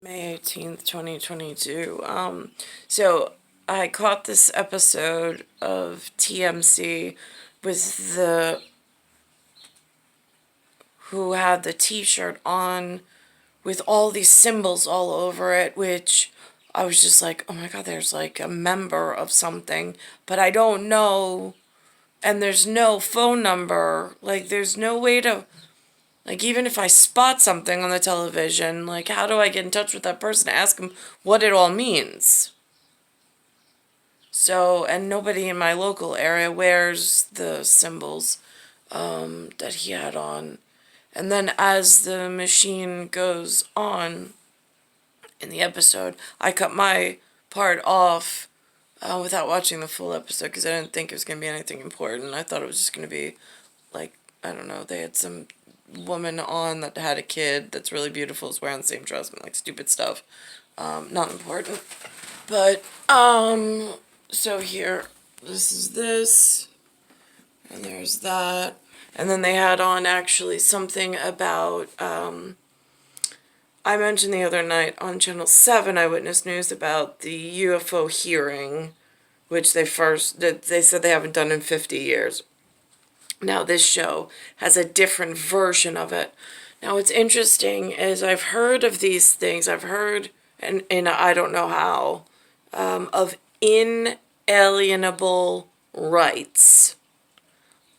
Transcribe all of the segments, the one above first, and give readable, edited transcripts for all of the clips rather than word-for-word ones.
May 18th, 2022. So I caught this episode of TMZ with who had the t-shirt on with all these symbols all over it, which I was just like, oh my God, there's like a member of something, but I don't know, and there's no phone number, like there's no way to, like, even if I spot something on the television, like, how do I get in touch with that person to ask them what it all means? So, and nobody in my local area wears the symbols that he had on. And then as the machine goes on in the episode, I cut my part off without watching the full episode because I didn't think it was going to be anything important. I thought it was just going to be, like, I don't know, they had some woman on that had a kid that's really beautiful, is wearing the same dress and like stupid stuff. Not important. But, so here, this is this, and there's that. And then they had on actually something about, I mentioned the other night on Channel 7 Eyewitness News about the UFO hearing, which they said they haven't done in 50 years. Now this show has a different version of it. Now what's interesting is I've heard of these things. I've heard, and I don't know how, of inalienable rights.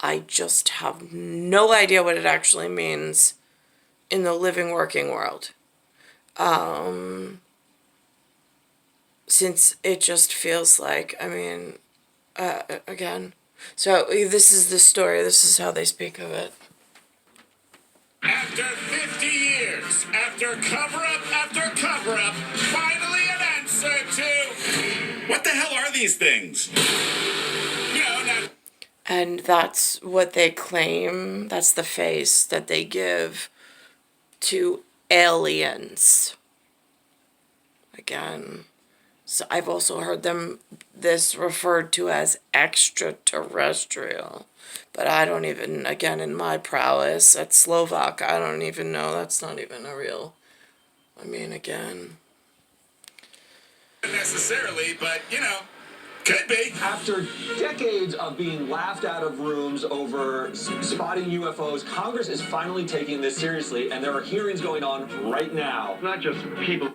I just have no idea what it actually means in the living, working world. Since it just feels like, I mean, again. So this is the story. This is how they speak of it. After 50 years, after cover-up, finally an answer to... What the hell are these things? And that's what they claim. That's the face that they give to aliens. Again. So I've also heard this referred to as extraterrestrial. But I don't even, again, in my prowess at Slovak, I don't even know. That's not even a real, I mean, again. Not necessarily, but, could be. After decades of being laughed out of rooms over spotting UFOs, Congress is finally taking this seriously, and there are hearings going on right now. Not just people.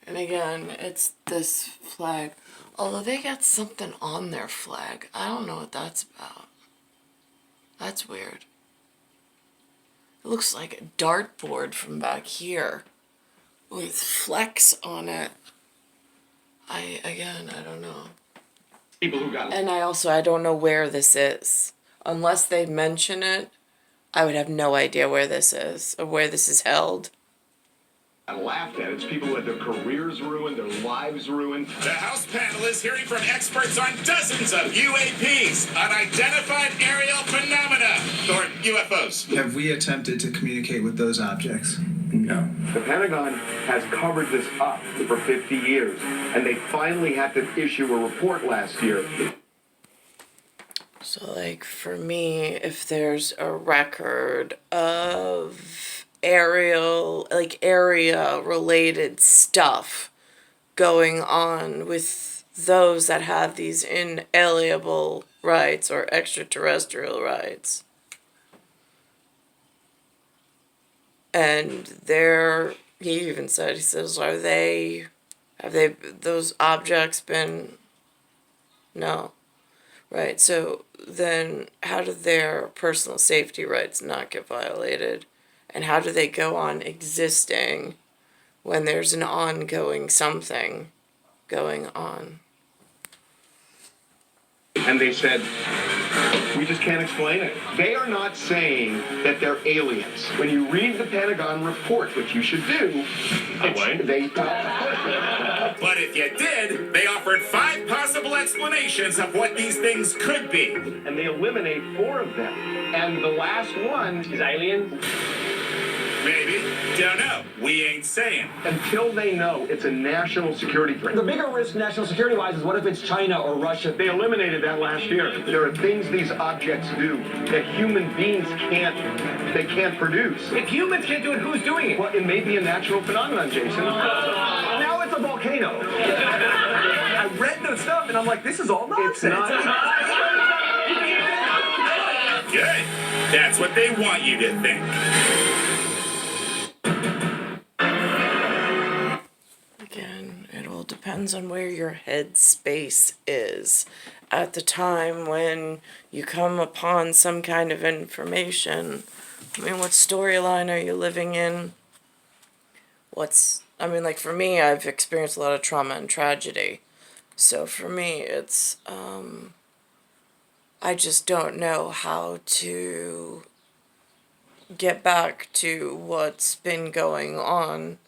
And again, it's this flag. Although they got something on their flag. I don't know what that's about. That's weird. It looks like a dartboard from back here with flecks on it. I don't know. People who got it. And I don't know where this is. Unless they mention it, I would have no idea where this is or where this is held. Laughed at. It's people who had their careers ruined, their lives ruined. The House panel is hearing from experts on dozens of UAPs, unidentified aerial phenomena, or UFOs. Have we attempted to communicate with those objects? No. The Pentagon has covered this up for 50 years, and they finally had to issue a report last year. So, like, for me, if there's a record of area-related stuff going on with those that have these inalienable rights or extraterrestrial rights. And he even said, he says, have those objects been, no. Right, so then how do their personal safety rights not get violated? And how do they go on existing when there's an ongoing something going on? And they said, we just can't explain it. They are not saying that they're aliens. When you read the Pentagon report, which you should do, But if you did, they offered 5 possible explanations of what these things could be. and they eliminate 4 of them. And the last one is aliens. Maybe. Don't know. We ain't saying. Until they know it's a national security threat. The bigger risk national security-wise is what if it's China or Russia? They eliminated that last year. There are things these objects do that human beings can't they can't produce. If humans can't do it, who's doing it? Well, it may be a natural phenomenon, Jason. Now it's a volcano. I read the stuff and I'm like, this is all nonsense. It's not. Good. That's what they want you to think. Again, it all depends on where your head space is at the time when you come upon some kind of information. I mean, what storyline are you living in? Like for me, I've experienced a lot of trauma and tragedy. So for me, it's, I just don't know how to get back to what's been going on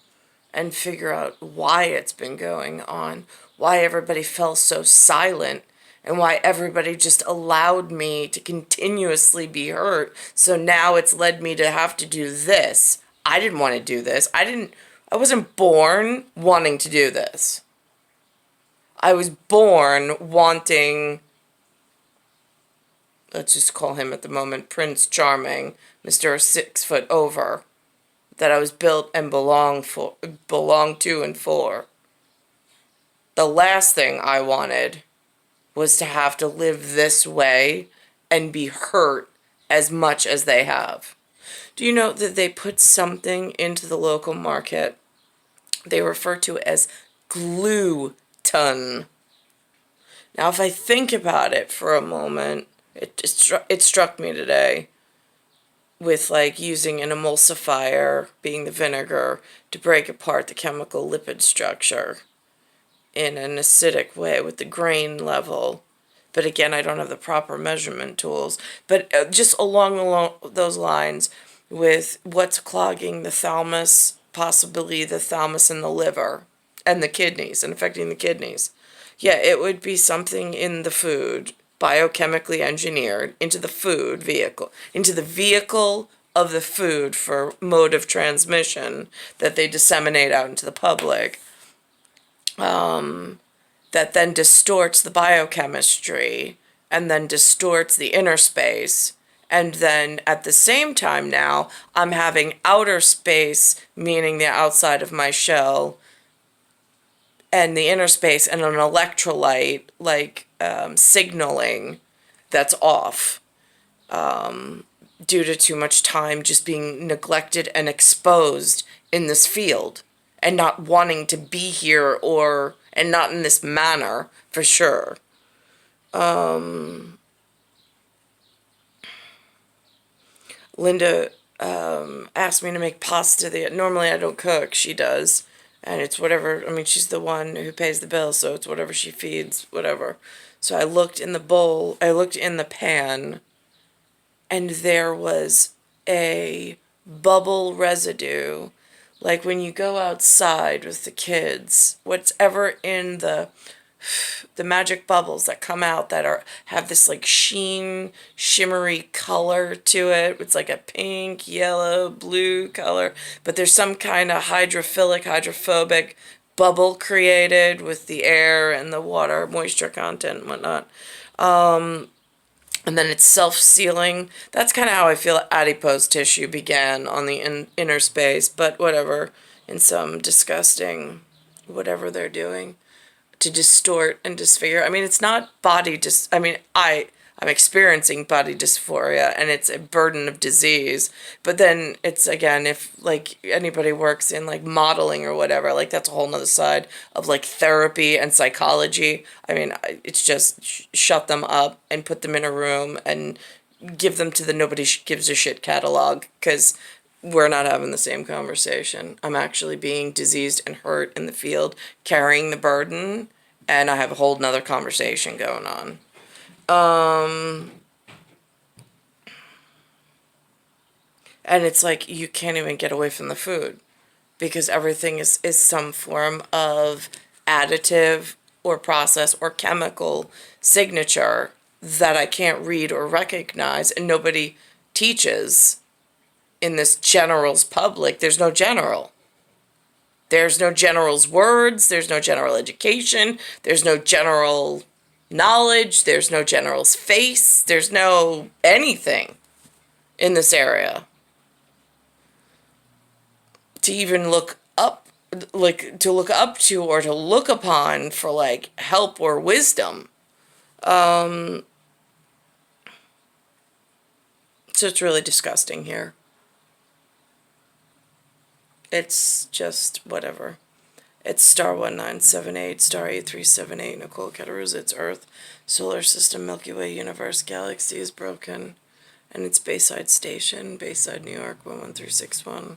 and figure out why it's been going on, why everybody fell so silent, and why everybody just allowed me to continuously be hurt. So now it's led me to have to do this. I didn't want to do this. I wasn't born wanting to do this. I was born wanting, let's just call him at the moment Prince Charming, Mr. 6 foot over, that I was built and belong to and for. The last thing I wanted was to have to live this way and be hurt as much as they have. Do you know that they put something into the local market they refer to as gluten? Now, if I think about it for a moment, it struck me today with like using an emulsifier, being the vinegar, to break apart the chemical lipid structure in an acidic way with the grain level. But again, I don't have the proper measurement tools. But just along those lines, with what's clogging the thalamus, possibly the thalamus and the liver and the kidneys and affecting the kidneys. Yeah, it would be something in the food, biochemically engineered into the food vehicle, into the vehicle of the food for mode of transmission that they disseminate out into the public, that then distorts the biochemistry and then distorts the inner space. And then at the same time now, I'm having outer space, meaning the outside of my shell, and the inner space, and an electrolyte, like signaling that's off due to too much time just being neglected and exposed in this field and not wanting to be here and not in this manner, for sure. Linda asked me to make pasta. Normally I don't cook, she does. And it's whatever, I mean, she's the one who pays the bill, so it's whatever she feeds, whatever. So I looked in the bowl, I looked in the pan, and there was a bubble residue. Like when you go outside with the kids, whatever in the magic bubbles that come out that have this like shimmery color to it. It's like a pink, yellow, blue color, but there's some kind of hydrophobic bubble created with the air and the water moisture content and whatnot. And then it's self-sealing. That's kind of how I feel adipose tissue began on the inner space, but whatever, in some disgusting whatever they're doing to distort and disfigure. I mean, it's not I'm experiencing body dysphoria, and it's a burden of disease. But then it's, again, if like anybody works in like modeling or whatever, like that's a whole nother side of like therapy and psychology. I mean, it's just shut them up and put them in a room and give them to the nobody gives a shit catalog, because we're not having the same conversation. I'm actually being diseased and hurt in the field, carrying the burden, and I have a whole nother conversation going on. And it's like you can't even get away from the food, because everything is some form of additive or process or chemical signature that I can't read or recognize, and nobody teaches. In this general's public, there's no general. There's no general's words, there's no general education, there's no general knowledge, there's no general's face, there's no anything in this area. to even look up, like, to look up to or to look upon for, like, help or wisdom. So it's really disgusting here. It's just whatever. It's star 1978, star 8378, Nicole, Cattaruzza, it's Earth, Solar System, Milky Way, Universe, Galaxy is broken, and it's Bayside Station, Bayside, New York, 11361.